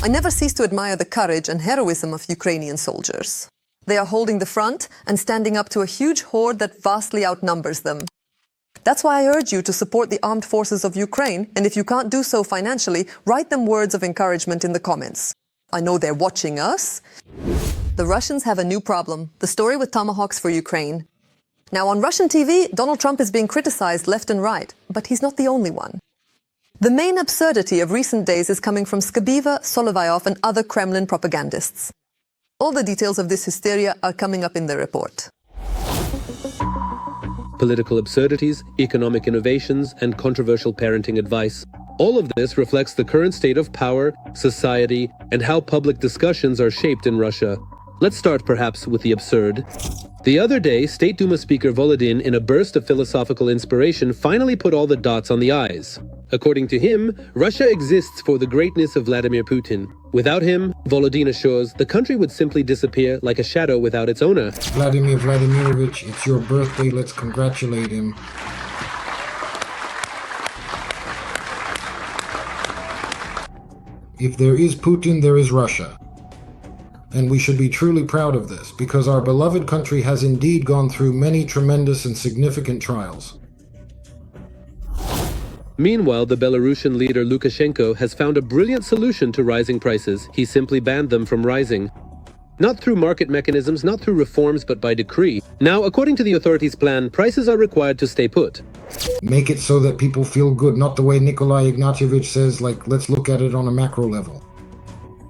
I never cease to admire the courage and heroism of Ukrainian soldiers. They are holding the front and standing up to a huge horde that vastly outnumbers them. That's why I urge you to support the armed forces of Ukraine, and if you can't do so financially, write them words of encouragement in the comments. I know they're watching us. The Russians have a new problem, the story with Tomahawks for Ukraine. Now on Russian TV, Donald Trump is being criticized left and right, but he's not the only one. The main absurdity of recent days is coming from Skabiva, Solovyov and other Kremlin propagandists. All the details of this hysteria are coming up in the report. Political absurdities, economic innovations, and controversial parenting advice. All of this reflects the current state of power, society, and how public discussions are shaped in Russia. Let's start perhaps with the absurd. The other day, State Duma Speaker Volodin, in a burst of philosophical inspiration, finally put all the dots on the I's. According to him, Russia exists for the greatness of Vladimir Putin. Without him, Volodin assures, the country would simply disappear like a shadow without its owner. Vladimir Vladimirovich, it's your birthday, let's congratulate him. If there is Putin, there is Russia. And we should be truly proud of this, because our beloved country has indeed gone through many tremendous and significant trials. Meanwhile, the Belarusian leader Lukashenko has found a brilliant solution to rising prices. He simply banned them from rising. Not through market mechanisms, not through reforms, but by decree. Now, according to the authorities' plan, prices are required to stay put. Make it so that people feel good, not the way Nikolai Ignatievich says, like, let's look at it on a macro level.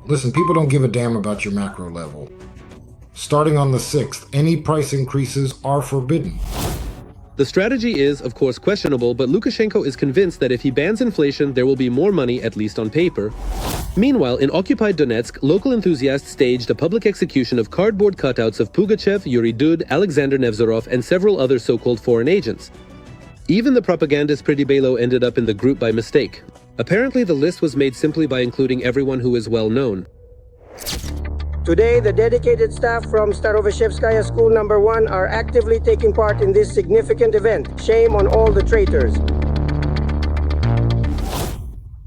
Listen, people don't give a damn about your macro level. Starting on the 6th, any price increases are forbidden. The strategy is, of course, questionable, but Lukashenko is convinced that if he bans inflation, there will be more money, at least on paper. Meanwhile, in occupied Donetsk, local enthusiasts staged a public execution of cardboard cutouts of Pugachev, Yuri Dud, Alexander Nevzorov, and several other so-called foreign agents. Even the propagandist Prydybelo ended up in the group by mistake. Apparently, the list was made simply by including everyone who is well known. Today, the dedicated staff from Staroveshevskaya School No. 1 are actively taking part in this significant event. Shame on all the traitors.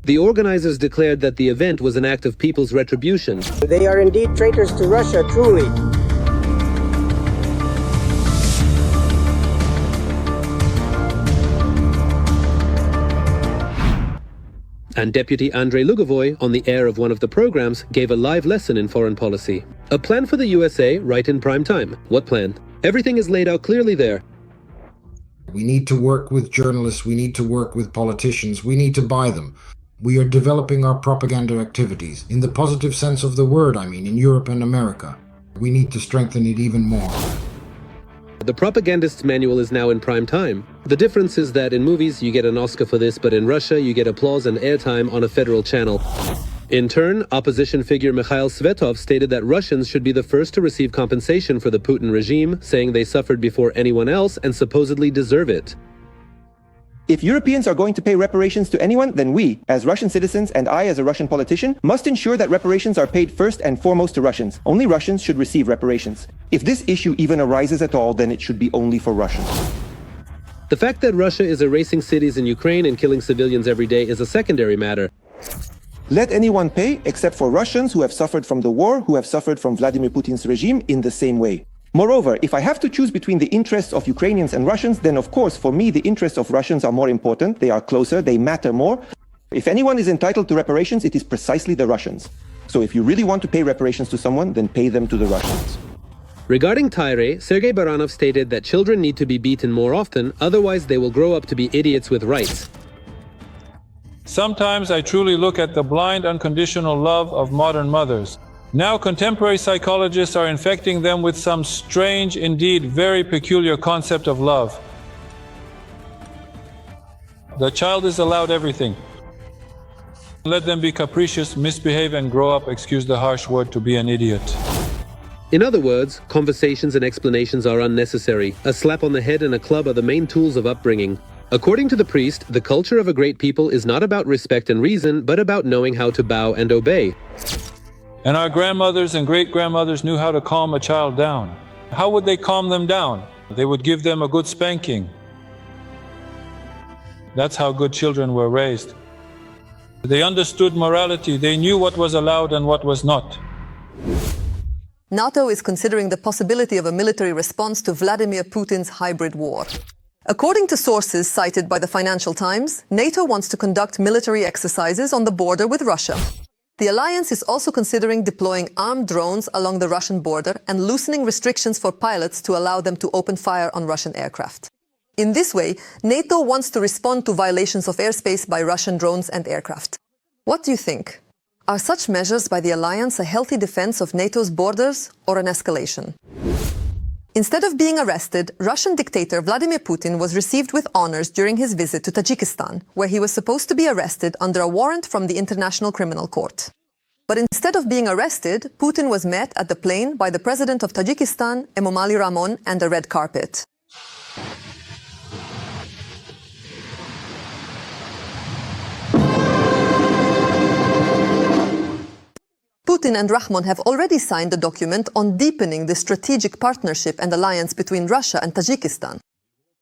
The organizers declared that the event was an act of people's retribution. They are indeed traitors to Russia, truly. And Deputy Andrei Lugovoy, on the air of one of the programs, gave a live lesson in foreign policy. A plan for the USA right in prime time. What plan? Everything is laid out clearly there. We need to work with journalists, we need to work with politicians, we need to buy them. We are developing our propaganda activities, in the positive sense of the word, I mean, in Europe and America. We need to strengthen it even more. The propagandist's manual is now in prime time. The difference is that in movies you get an Oscar for this, but in Russia you get applause and airtime on a federal channel. In turn, opposition figure Mikhail Svetov stated that Russians should be the first to receive compensation for the Putin regime, saying they suffered before anyone else and supposedly deserve it. If Europeans are going to pay reparations to anyone, then we, as Russian citizens and I as a Russian politician, must ensure that reparations are paid first and foremost to Russians. Only Russians should receive reparations. If this issue even arises at all, then it should be only for Russians. The fact that Russia is erasing cities in Ukraine and killing civilians every day is a secondary matter. Let anyone pay except for Russians who have suffered from the war, who have suffered from Vladimir Putin's regime in the same way. Moreover, if I have to choose between the interests of Ukrainians and Russians, then of course, for me, the interests of Russians are more important. They are closer, they matter more. If anyone is entitled to reparations, it is precisely the Russians. So if you really want to pay reparations to someone, then pay them to the Russians. Regarding Tyre, Sergei Baranov stated that children need to be beaten more often, otherwise they will grow up to be idiots with rights. Sometimes I truly look at the blind, unconditional love of modern mothers. Now contemporary psychologists are infecting them with some strange, indeed very peculiar concept of love. The child is allowed everything. Let them be capricious, misbehave and grow up, excuse the harsh word, to be an idiot. In other words, conversations and explanations are unnecessary. A slap on the head and a club are the main tools of upbringing. According to the priest, the culture of a great people is not about respect and reason, but about knowing how to bow and obey. And our grandmothers and great-grandmothers knew how to calm a child down. How would they calm them down? They would give them a good spanking. That's how good children were raised. They understood morality. They knew what was allowed and what was not. NATO is considering the possibility of a military response to Vladimir Putin's hybrid war. According to sources cited by the Financial Times, NATO wants to conduct military exercises on the border with Russia. The alliance is also considering deploying armed drones along the Russian border and loosening restrictions for pilots to allow them to open fire on Russian aircraft. In this way, NATO wants to respond to violations of airspace by Russian drones and aircraft. What do you think? Are such measures by the alliance a healthy defense of NATO's borders or an escalation? Instead of being arrested, Russian dictator Vladimir Putin was received with honors during his visit to Tajikistan, where he was supposed to be arrested under a warrant from the International Criminal Court. But instead of being arrested, Putin was met at the plane by the president of Tajikistan, Emomali Rahmon, and a red carpet. Putin and Rahmon have already signed a document on deepening the strategic partnership and alliance between Russia and Tajikistan.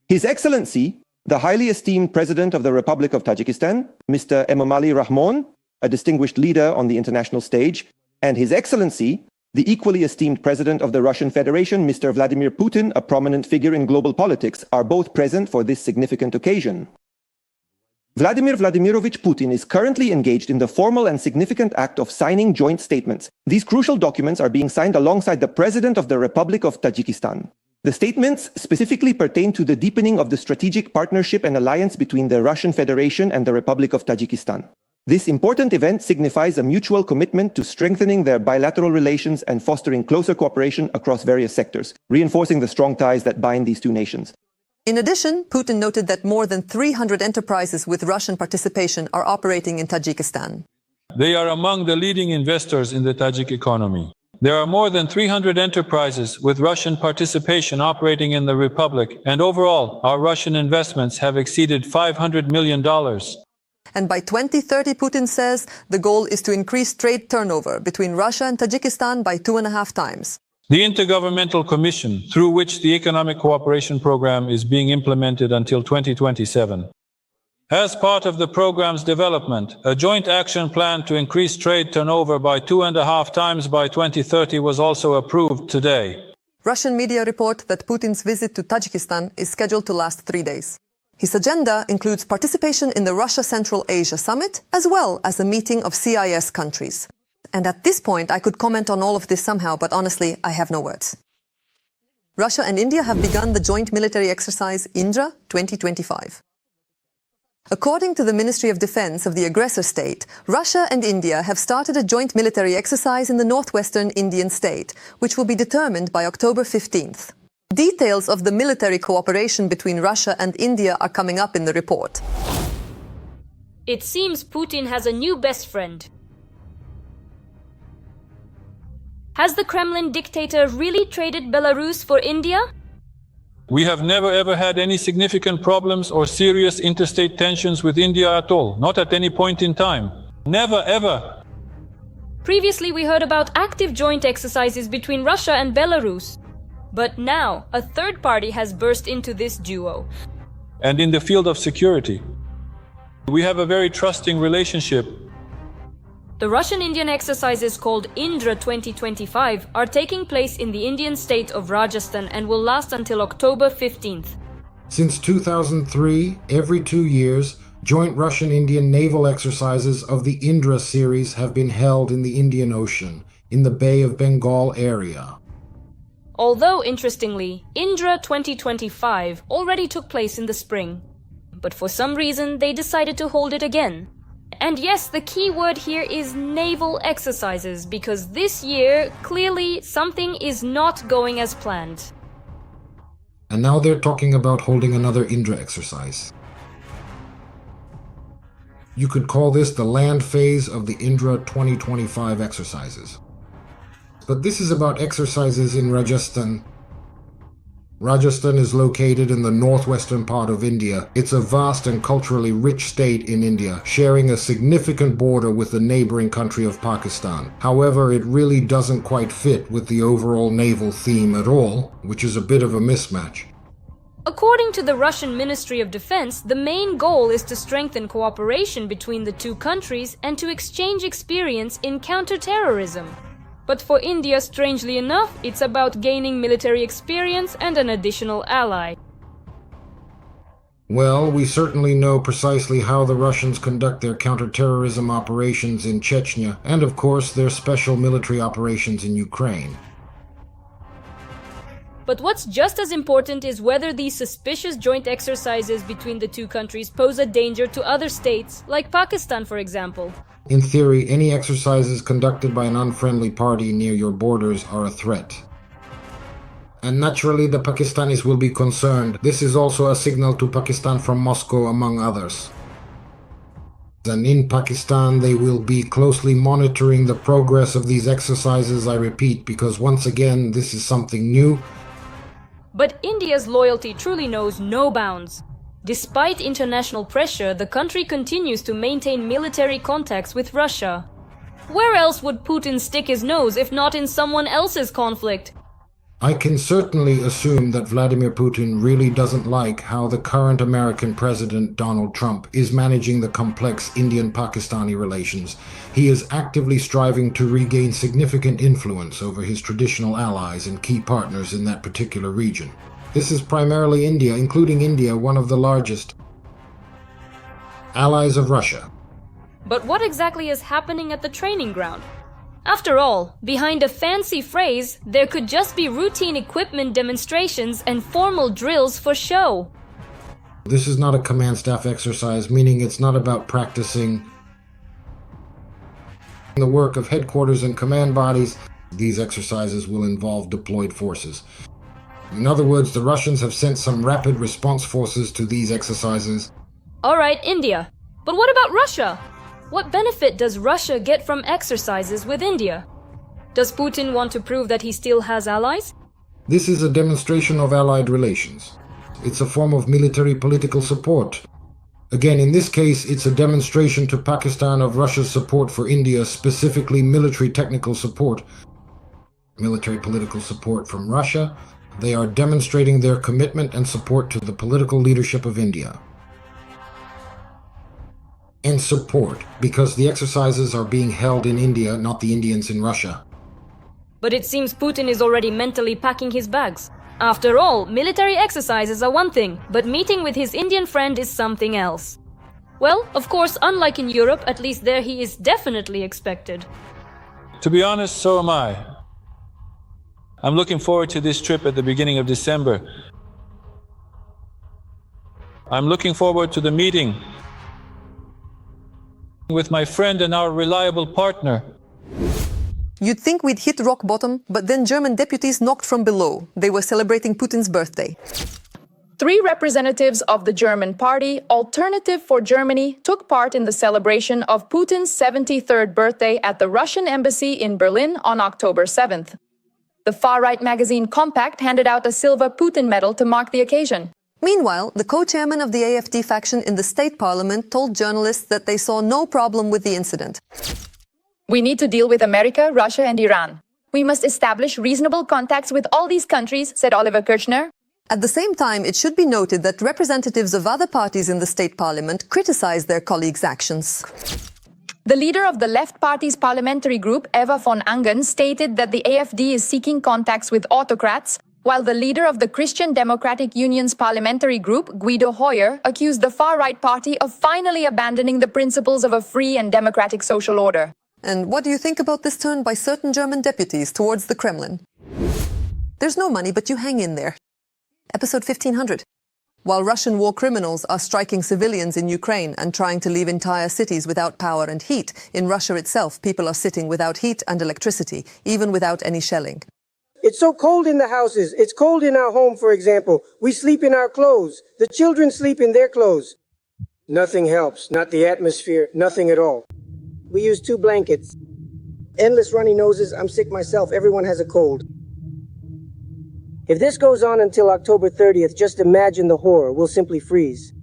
His Excellency, the highly esteemed President of the Republic of Tajikistan, Mr. Emomali Rahmon, a distinguished leader on the international stage, and His Excellency, the equally esteemed President of the Russian Federation, Mr. Vladimir Putin, a prominent figure in global politics, are both present for this significant occasion. Vladimir Vladimirovich Putin is currently engaged in the formal and significant act of signing joint statements. These crucial documents are being signed alongside the President of the Republic of Tajikistan. The statements specifically pertain to the deepening of the strategic partnership and alliance between the Russian Federation and the Republic of Tajikistan. This important event signifies a mutual commitment to strengthening their bilateral relations and fostering closer cooperation across various sectors, reinforcing the strong ties that bind these two nations. In addition, Putin noted that more than 300 enterprises with Russian participation are operating in Tajikistan. They are among the leading investors in the Tajik economy. There are more than 300 enterprises with Russian participation operating in the Republic, and overall, our Russian investments have exceeded $500 million. And by 2030, Putin says, the goal is to increase trade turnover between Russia and Tajikistan by 2.5 times. The Intergovernmental Commission, through which the Economic Cooperation Program is being implemented until 2027. As part of the program's development, a joint action plan to increase trade turnover by 2.5 times by 2030 was also approved today. Russian media report that Putin's visit to Tajikistan is scheduled to last 3 days. His agenda includes participation in the Russia-Central Asia Summit, as well as a meeting of CIS countries. And at this point, I could comment on all of this somehow, but honestly, I have no words. Russia and India have begun the joint military exercise Indra 2025. According to the Ministry of Defense of the aggressor state, Russia and India have started a joint military exercise in the northwestern Indian state, which will be determined by October 15th. Details of the military cooperation between Russia and India are coming up in the report. It seems Putin has a new best friend. Has the Kremlin dictator really traded Belarus for India? We have never ever had any significant problems or serious interstate tensions with India at all, not at any point in time. Never ever. Previously we heard about active joint exercises between Russia and Belarus. But now, a third party has burst into this duo. And in the field of security, we have a very trusting relationship. The Russian-Indian exercises called Indra 2025 are taking place in the Indian state of Rajasthan and will last until October 15th. Since 2003, every 2 years, joint Russian-Indian naval exercises of the Indra series have been held in the Indian Ocean, in the Bay of Bengal area. Although, interestingly, Indra 2025 already took place in the spring. But for some reason, they decided to hold it again. And yes, the key word here is naval exercises, because this year, clearly, something is not going as planned. And now they're talking about holding another Indra exercise. You could call this the land phase of the Indra 2025 exercises. But this is about exercises in Rajasthan. Rajasthan is located in the northwestern part of India. It's a vast and culturally rich state in India, sharing a significant border with the neighboring country of Pakistan. However, it really doesn't quite fit with the overall naval theme at all, which is a bit of a mismatch. According to the Russian Ministry of Defense, the main goal is to strengthen cooperation between the two countries and to exchange experience in counterterrorism. But for India, strangely enough, it's about gaining military experience and an additional ally. Well, we certainly know precisely how the Russians conduct their counterterrorism operations in Chechnya, and of course their special military operations in Ukraine. But what's just as important is whether these suspicious joint exercises between the two countries pose a danger to other states, like Pakistan, for example. In theory, any exercises conducted by an unfriendly party near your borders are a threat. And naturally, the Pakistanis will be concerned. This is also a signal to Pakistan from Moscow, among others. And in Pakistan, they will be closely monitoring the progress of these exercises, I repeat, because once again, this is something new. But India's loyalty truly knows no bounds. Despite international pressure, the country continues to maintain military contacts with Russia. Where else would Putin stick his nose if not in someone else's conflict? I can certainly assume that Vladimir Putin really doesn't like how the current American president, Donald Trump, is managing the complex Indian-Pakistani relations. He is actively striving to regain significant influence over his traditional allies and key partners in that particular region. This is primarily India, including India, one of the largest allies of Russia. But what exactly is happening at the training ground? After all, behind a fancy phrase, there could just be routine equipment demonstrations and formal drills for show. This is not a command staff exercise, meaning it's not about practicing the work of headquarters and command bodies. These exercises will involve deployed forces. In other words, the Russians have sent some rapid response forces to these exercises. Alright, India. But what about Russia? What benefit does Russia get from exercises with India? Does Putin want to prove that he still has allies? This is a demonstration of allied relations. It's a form of military political support. Again, in this case, it's a demonstration to Pakistan of Russia's support for India, specifically military technical support. Military political support from Russia. They are demonstrating their commitment and support to the political leadership of India. And support, because the exercises are being held in India, not the Indians in Russia. But it seems Putin is already mentally packing his bags. After all, military exercises are one thing, but meeting with his Indian friend is something else. Well, of course, unlike in Europe, at least there he is definitely expected. To be honest, so am I. I'm looking forward to this trip at the beginning of December. I'm looking forward to the meeting with my friend and our reliable partner. You'd think we'd hit rock bottom, but then German deputies knocked from below. They were celebrating Putin's birthday. 3 representatives of the German party, Alternative for Germany, took part in the celebration of Putin's 73rd birthday at the Russian embassy in Berlin on October 7th. The far-right magazine Compact handed out a silver Putin medal to mark the occasion. Meanwhile, the co-chairman of the AfD faction in the state parliament told journalists that they saw no problem with the incident. We need to deal with America, Russia, and Iran. We must establish reasonable contacts with all these countries, said Oliver Kirchner. At the same time, it should be noted that representatives of other parties in the state parliament criticized their colleagues' actions. The leader of the Left Party's parliamentary group, Eva von Angen, stated that the AfD is seeking contacts with autocrats, while the leader of the Christian Democratic Union's parliamentary group, Guido Heuer, accused the far-right party of finally abandoning the principles of a free and democratic social order. And what do you think about this turn by certain German deputies towards the Kremlin? There's no money, but you hang in there. Episode 1500. While Russian war criminals are striking civilians in Ukraine and trying to leave entire cities without power and heat, in Russia itself, people are sitting without heat and electricity, even without any shelling. It's so cold in the houses. It's cold in our home, for example. We sleep in our clothes. The children sleep in their clothes. Nothing helps. Not the atmosphere. Nothing at all. We use 2 blankets. Endless runny noses. I'm sick myself. Everyone has a cold. If this goes on until October 30th, just imagine the horror. We'll simply freeze.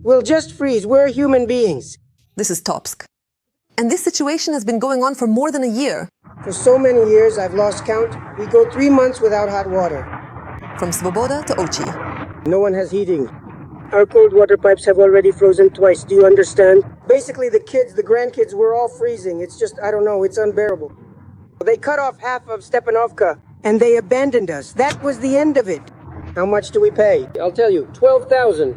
We'll just freeze. We're human beings. This is Topsk. And this situation has been going on for more than a year. For so many years, I've lost count. We go 3 months without hot water. From Svoboda to Ochi. No one has heating. Our cold water pipes have already frozen twice. Do you understand? Basically, the kids, the grandkids, we're all freezing. It's just, I don't know, it's unbearable. They cut off half of Stepanovka, and they abandoned us. That was the end of it. How much do we pay? I'll tell you, 12,000.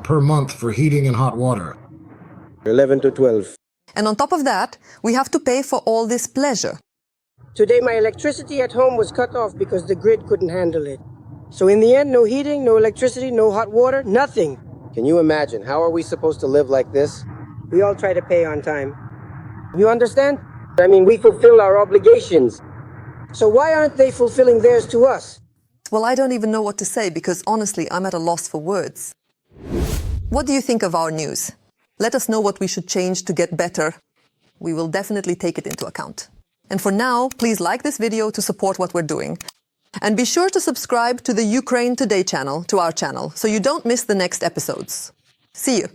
Per month for heating and hot water. 11 to 12. And on top of that, we have to pay for all this pleasure. Today, my electricity at home was cut off because the grid couldn't handle it. So in the end, no heating, no electricity, no hot water, nothing. Can you imagine? How are we supposed to live like this? We all try to pay on time. You understand? I mean, we fulfill our obligations. So why aren't they fulfilling theirs to us? Well, I don't even know what to say because honestly, I'm at a loss for words. What do you think of our news? Let us know what we should change to get better. We will definitely take it into account. And for now, please like this video to support what we're doing. And be sure to subscribe to the Ukraine Today channel, to our channel, so you don't miss the next episodes. See you!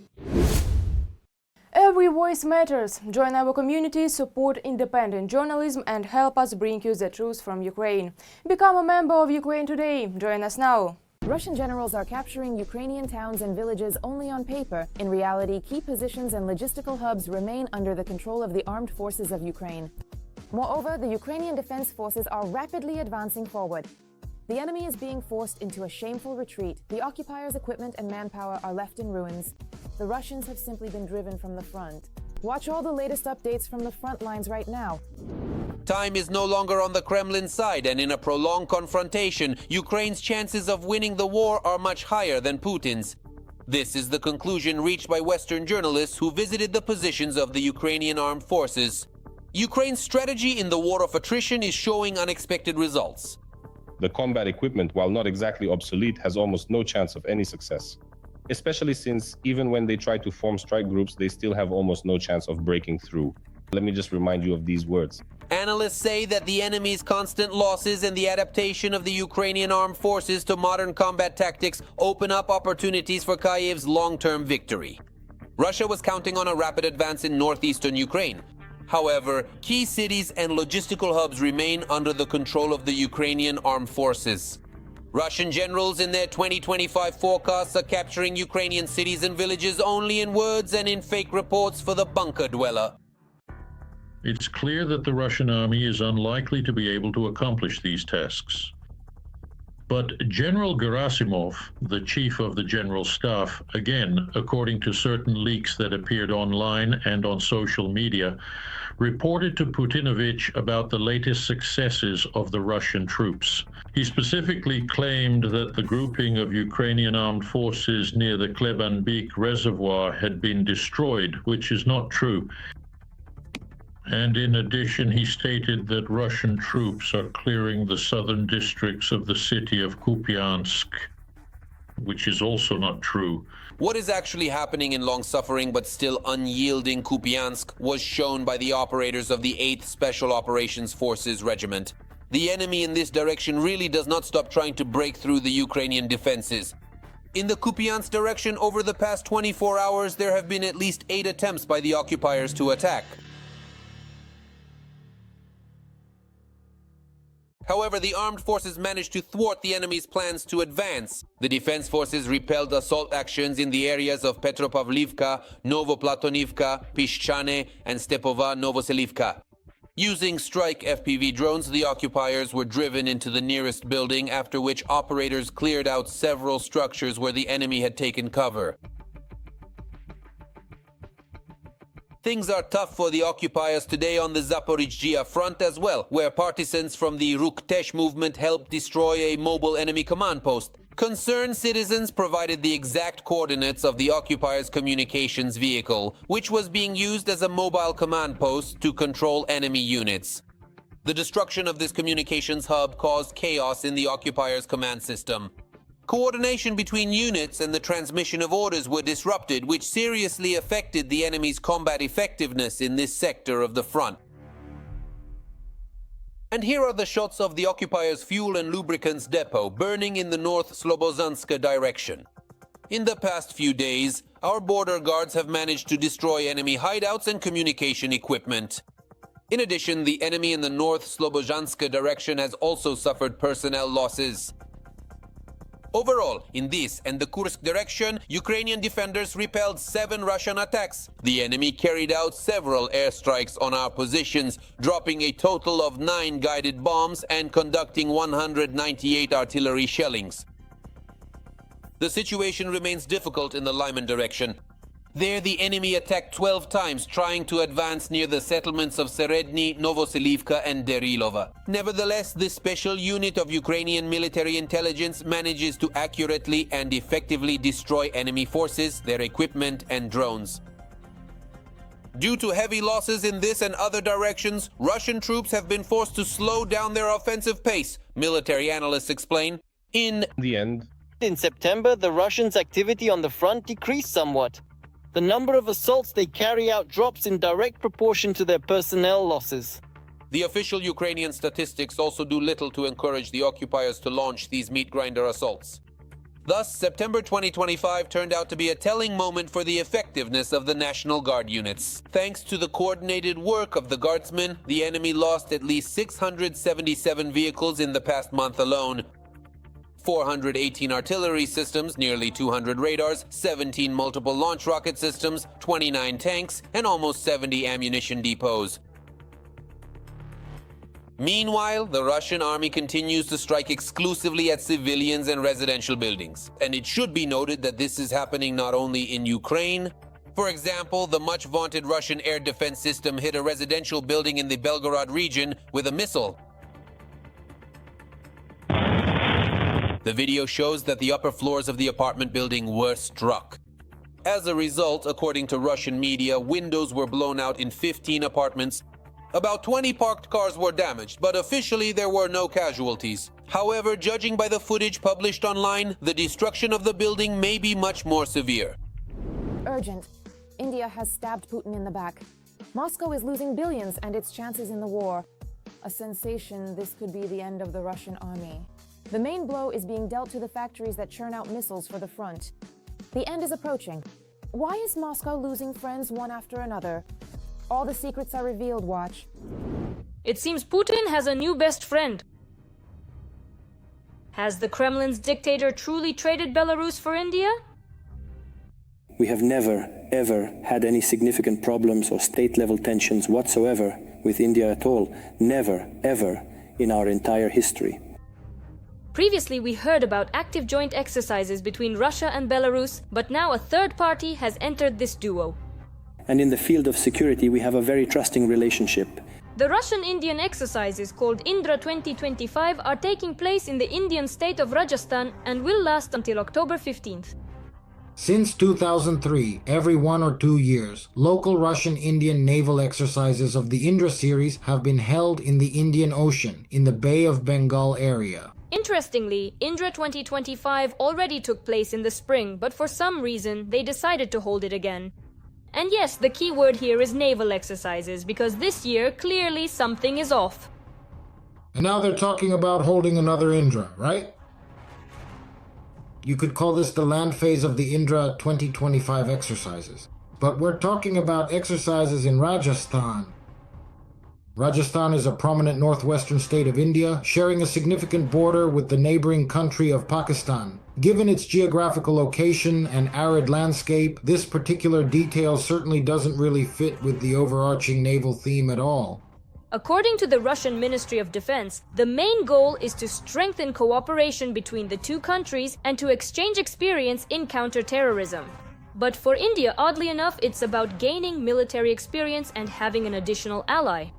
Every voice matters. Join our community, support independent journalism and help us bring you the truth from Ukraine. Become a member of Ukraine Today. Join us now. Russian generals are capturing Ukrainian towns and villages only on paper. In reality, key positions and logistical hubs remain under the control of the armed forces of Ukraine. Moreover, the Ukrainian defense forces are rapidly advancing forward. The enemy is being forced into a shameful retreat. The occupiers' equipment and manpower are left in ruins. The Russians have simply been driven from the front. Watch all the latest updates from the front lines right now. Time is no longer on the Kremlin side, and in a prolonged confrontation, Ukraine's chances of winning the war are much higher than Putin's. This is the conclusion reached by Western journalists who visited the positions of the Ukrainian armed forces. Ukraine's strategy in the war of attrition is showing unexpected results. The combat equipment, while not exactly obsolete, has almost no chance of any success. Especially since even when they try to form strike groups, they still have almost no chance of breaking through. Let me just remind you of these words. Analysts say that the enemy's constant losses and the adaptation of the Ukrainian armed forces to modern combat tactics open up opportunities for Kyiv's long-term victory. Russia was counting on a rapid advance in northeastern Ukraine. However, key cities and logistical hubs remain under the control of the Ukrainian armed forces. Russian generals in their 2025 forecasts are capturing Ukrainian cities and villages only in words and in fake reports for the bunker dweller. It's clear that the Russian army is unlikely to be able to accomplish these tasks. But General Gerasimov, the chief of the General Staff, again, according to certain leaks that appeared online and on social media, reported to Putinovich about the latest successes of the Russian troops. He specifically claimed that the grouping of Ukrainian armed forces near the Klebanbek reservoir had been destroyed, which is not true. And in addition, he stated that Russian troops are clearing the southern districts of the city of Kupiansk, which is also not true. What is actually happening in long-suffering but still unyielding Kupiansk was shown by the operators of the 8th Special Operations Forces Regiment. The enemy in this direction really does not stop trying to break through the Ukrainian defenses. In the Kupiansk direction, over the past 24 hours, there have been at least 8 attempts by the occupiers to attack. However, the armed forces managed to thwart the enemy's plans to advance. The defense forces repelled assault actions in the areas of Petropavlivka, Novoplatonivka, Pishchane, and Stepova Novoselivka. Using strike FPV drones, the occupiers were driven into the nearest building, after which operators cleared out several structures where the enemy had taken cover. Things are tough for the occupiers today on the Zaporizhzhia front as well, where partisans from the Ruktesh movement helped destroy a mobile enemy command post. Concerned citizens provided the exact coordinates of the occupiers' communications vehicle, which was being used as a mobile command post to control enemy units. The destruction of this communications hub caused chaos in the occupiers' command system. Coordination between units and the transmission of orders were disrupted, which seriously affected the enemy's combat effectiveness in this sector of the front. And here are the shots of the occupiers' fuel and lubricants depot burning in the North Slobozhanska direction. In the past few days, our border guards have managed to destroy enemy hideouts and communication equipment. In addition, the enemy in the North Slobozhanska direction has also suffered personnel losses. Overall, in this and the Kursk direction, Ukrainian defenders repelled 7 Russian attacks. The enemy carried out several airstrikes on our positions, dropping a total of 9 guided bombs and conducting 198 artillery shellings. The situation remains difficult in the Lyman direction. There, the enemy attacked 12 times, trying to advance near the settlements of Seredny, Novoselivka, and Derilova. Nevertheless, this special unit of Ukrainian military intelligence manages to accurately and effectively destroy enemy forces, their equipment, and drones. Due to heavy losses in this and other directions, Russian troops have been forced to slow down their offensive pace, military analysts explain. In the end, in September, the Russians' activity on the front decreased somewhat. The number of assaults they carry out drops in direct proportion to their personnel losses. The official Ukrainian statistics also do little to encourage the occupiers to launch these meat grinder assaults. Thus, September 2025 turned out to be a telling moment for the effectiveness of the National Guard units. Thanks to the coordinated work of the guardsmen, the enemy lost at least 677 vehicles in the past month alone. 418 artillery systems, nearly 200 radars, 17 multiple launch rocket systems, 29 tanks, and almost 70 ammunition depots. Meanwhile, the Russian army continues to strike exclusively at civilians and residential buildings. And it should be noted that this is happening not only in Ukraine. For example, the much vaunted Russian air defense system hit a residential building in the Belgorod region with a missile. The video shows that the upper floors of the apartment building were struck. As a result, according to Russian media, windows were blown out in 15 apartments. About 20 parked cars were damaged, but officially there were no casualties. However, judging by the footage published online, the destruction of the building may be much more severe. Urgent. India has stabbed Putin in the back. Moscow is losing billions and its chances in the war. A sensation this could be the end of the Russian army. The main blow is being dealt to the factories that churn out missiles for the front. The end is approaching. Why is Moscow losing friends one after another? All the secrets are revealed, watch. It seems Putin has a new best friend. Has the Kremlin's dictator truly traded Belarus for India? We have never, ever had any significant problems or state-level tensions whatsoever with India at all. Never, ever in our entire history. Previously, we heard about active joint exercises between Russia and Belarus, but now a third party has entered this duo. And in the field of security, we have a very trusting relationship. The Russian-Indian exercises called Indra 2025 are taking place in the Indian state of Rajasthan and will last until October 15th. Since 2003, every 1 or 2 years, local Russian-Indian naval exercises of the Indra series have been held in the Indian Ocean, in the Bay of Bengal area. Interestingly, Indra 2025 already took place in the spring, but for some reason, they decided to hold it again. And yes, the key word here is naval exercises, because this year, clearly something is off. And now they're talking about holding another Indra, right? You could call this the land phase of the Indra 2025 exercises. But we're talking about exercises in Rajasthan. Rajasthan is a prominent northwestern state of India, sharing a significant border with the neighboring country of Pakistan. Given its geographical location and arid landscape, this particular detail certainly doesn't really fit with the overarching naval theme at all. According to the Russian Ministry of Defense, the main goal is to strengthen cooperation between the two countries and to exchange experience in counter-terrorism. But for India, oddly enough, it's about gaining military experience and having an additional ally.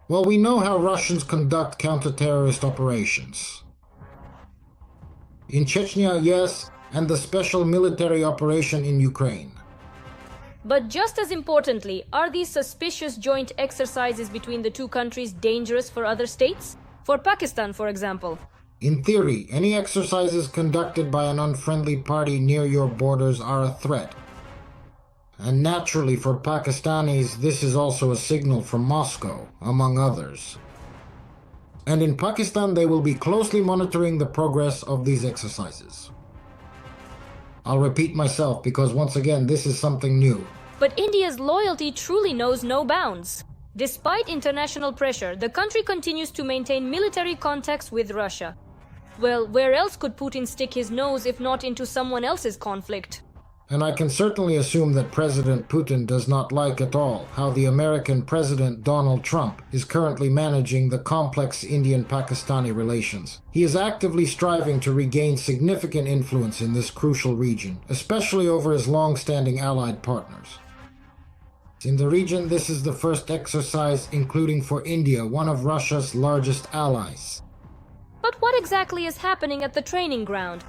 Well, we know how Russians conduct counter-terrorist operations. In Chechnya, yes, and the special military operation in Ukraine. But just as importantly, are these suspicious joint exercises between the two countries dangerous for other states? For Pakistan, for example. In theory, any exercises conducted by an unfriendly party near your borders are a threat. And naturally for Pakistanis, this is also a signal from Moscow, among others. And in Pakistan, they will be closely monitoring the progress of these exercises. I'll repeat myself because once again, this is something new. But India's loyalty truly knows no bounds. Despite international pressure, the country continues to maintain military contacts with Russia. Well, where else could Putin stick his nose if not into someone else's conflict? And I can certainly assume that President Putin does not like at all how the American President Donald Trump is currently managing the complex Indian-Pakistani relations. He is actively striving to regain significant influence in this crucial region, especially over his long-standing allied partners. In the region, this is the first exercise, including for India, one of Russia's largest allies. But what exactly is happening at the training ground?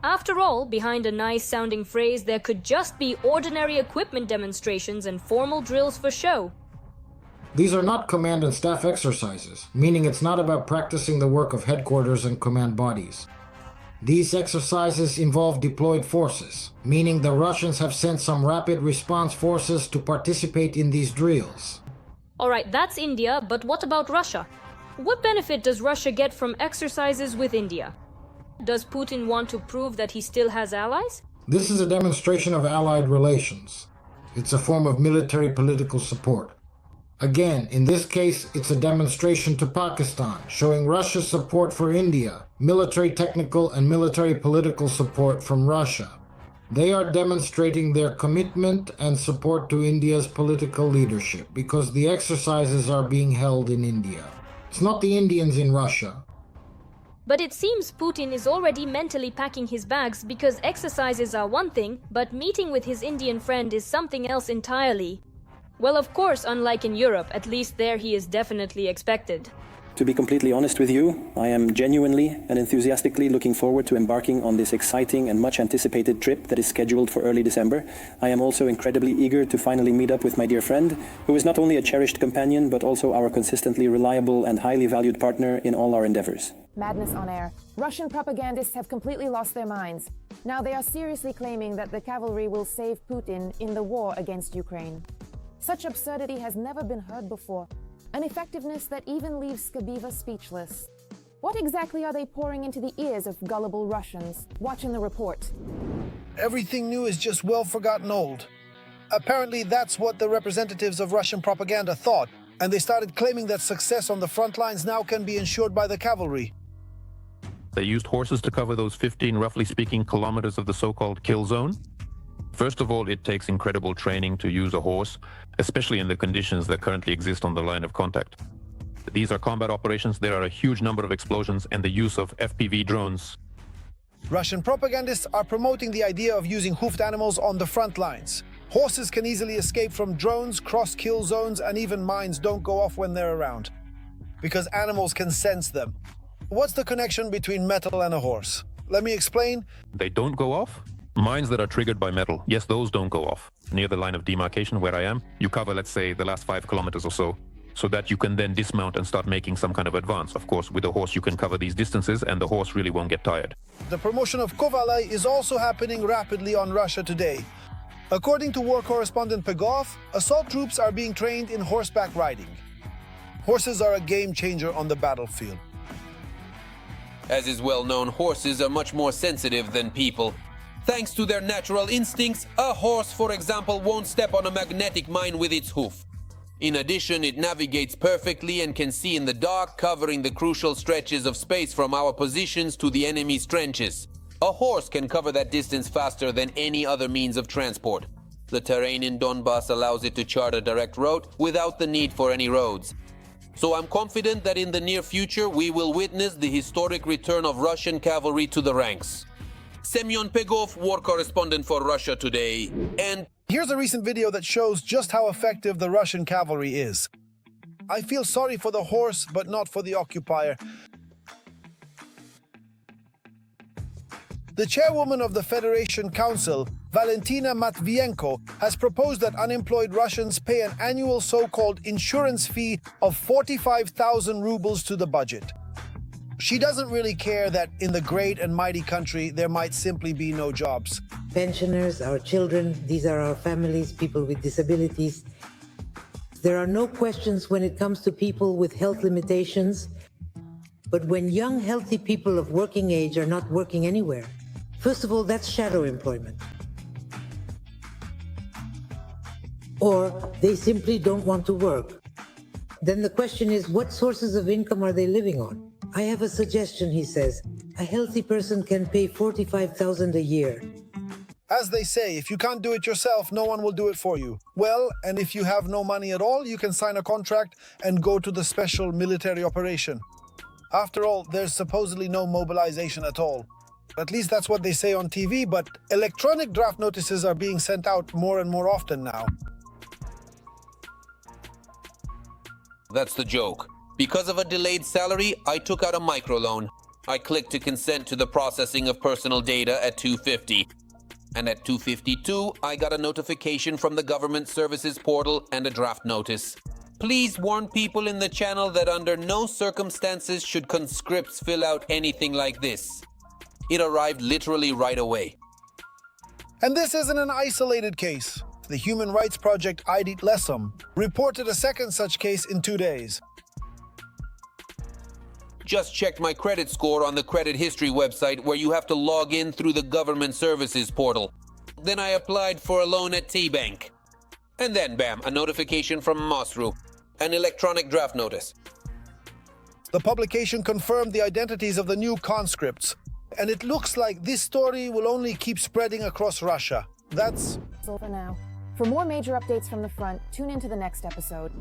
After all, behind a nice-sounding phrase, there could just be ordinary equipment demonstrations and formal drills for show. These are not command and staff exercises, meaning it's not about practicing the work of headquarters and command bodies. These exercises involve deployed forces, meaning the Russians have sent some rapid response forces to participate in these drills. Alright, that's India, but what about Russia? What benefit does Russia get from exercises with India? Does Putin want to prove that he still has allies? This is a demonstration of allied relations. It's a form of military political support. Again, in this case, it's a demonstration to Pakistan, showing Russia's support for India, military technical and military political support from Russia. They are demonstrating their commitment and support to India's political leadership because the exercises are being held in India. It's not the Indians in Russia. But it seems Putin is already mentally packing his bags because exercises are one thing, but meeting with his Indian friend is something else entirely. Well, of course, unlike in Europe, at least there he is definitely expected. To be completely honest with you, I am genuinely and enthusiastically looking forward to embarking on this exciting and much anticipated trip that is scheduled for early December. I am also incredibly eager to finally meet up with my dear friend, who is not only a cherished companion, but also our consistently reliable and highly valued partner in all our endeavors. Madness on air. Russian propagandists have completely lost their minds. Now they are seriously claiming that the cavalry will save Putin in the war against Ukraine. Such absurdity has never been heard before. An effectiveness that even leaves Skabiva speechless. What exactly are they pouring into the ears of gullible Russians? Watch in the report. Everything new is just well-forgotten old. Apparently that's what the representatives of Russian propaganda thought, and they started claiming that success on the front lines now can be ensured by the cavalry. They used horses to cover those 15, roughly speaking, kilometers of the so-called kill zone. First of all, it takes incredible training to use a horse, especially in the conditions that currently exist on the line of contact. These are combat operations, there are a huge number of explosions and the use of FPV drones. Russian propagandists are promoting the idea of using hoofed animals on the front lines. Horses can easily escape from drones, cross kill zones, and even mines don't go off when they're around, because animals can sense them. What's the connection between metal and a horse? Let me explain. They don't go off? Mines that are triggered by metal, yes, those don't go off. Near the line of demarcation where I am, you cover, let's say, the last 5 kilometers or so that you can then dismount and start making some kind of advance. Of course, with a horse you can cover these distances and the horse really won't get tired. The promotion of Kovalai is also happening rapidly on Russia today. According to war correspondent Pegov, assault troops are being trained in horseback riding. Horses are a game changer on the battlefield. As is well known, horses are much more sensitive than people. Thanks to their natural instincts, a horse, for example, won't step on a magnetic mine with its hoof. In addition, it navigates perfectly and can see in the dark, covering the crucial stretches of space from our positions to the enemy's trenches. A horse can cover that distance faster than any other means of transport. The terrain in Donbass allows it to chart a direct route without the need for any roads. So I'm confident that in the near future we will witness the historic return of Russian cavalry to the ranks. Semyon Pegov, war correspondent for Russia Today, and here's a recent video that shows just how effective the Russian cavalry is. I feel sorry for the horse, but not for the occupier. The chairwoman of the Federation Council, Valentina Matvienko, has proposed that unemployed Russians pay an annual so-called insurance fee of 45,000 rubles to the budget. She doesn't really care that in the great and mighty country there might simply be no jobs. Pensioners, our children, these are our families, people with disabilities. There are no questions when it comes to people with health limitations. But when young, healthy people of working age are not working anywhere, first of all, that's shadow employment. Or they simply don't want to work. Then the question is, what sources of income are they living on? I have a suggestion, he says. A healthy person can pay $45,000 a year. As they say, if you can't do it yourself, no one will do it for you. Well, and if you have no money at all, you can sign a contract and go to the special military operation. After all, there's supposedly no mobilization at all. At least that's what they say on TV, but electronic draft notices are being sent out more and more often now. That's the joke. Because of a delayed salary, I took out a microloan. I clicked to consent to the processing of personal data at 2:50. And at 2:52, I got a notification from the government services portal and a draft notice. Please warn people in the channel that under no circumstances should conscripts fill out anything like this. It arrived literally right away. And this isn't an isolated case. The Human Rights Project Aidit Lesum reported a second such case in 2 days. Just checked my credit score on the credit history website where you have to log in through the government services portal. Then I applied for a loan at T-Bank. And then, bam, a notification from Masru, an electronic draft notice. The publication confirmed the identities of the new conscripts, and it looks like this story will only keep spreading across Russia. That's all for now. For more major updates from the front, tune into the next episode.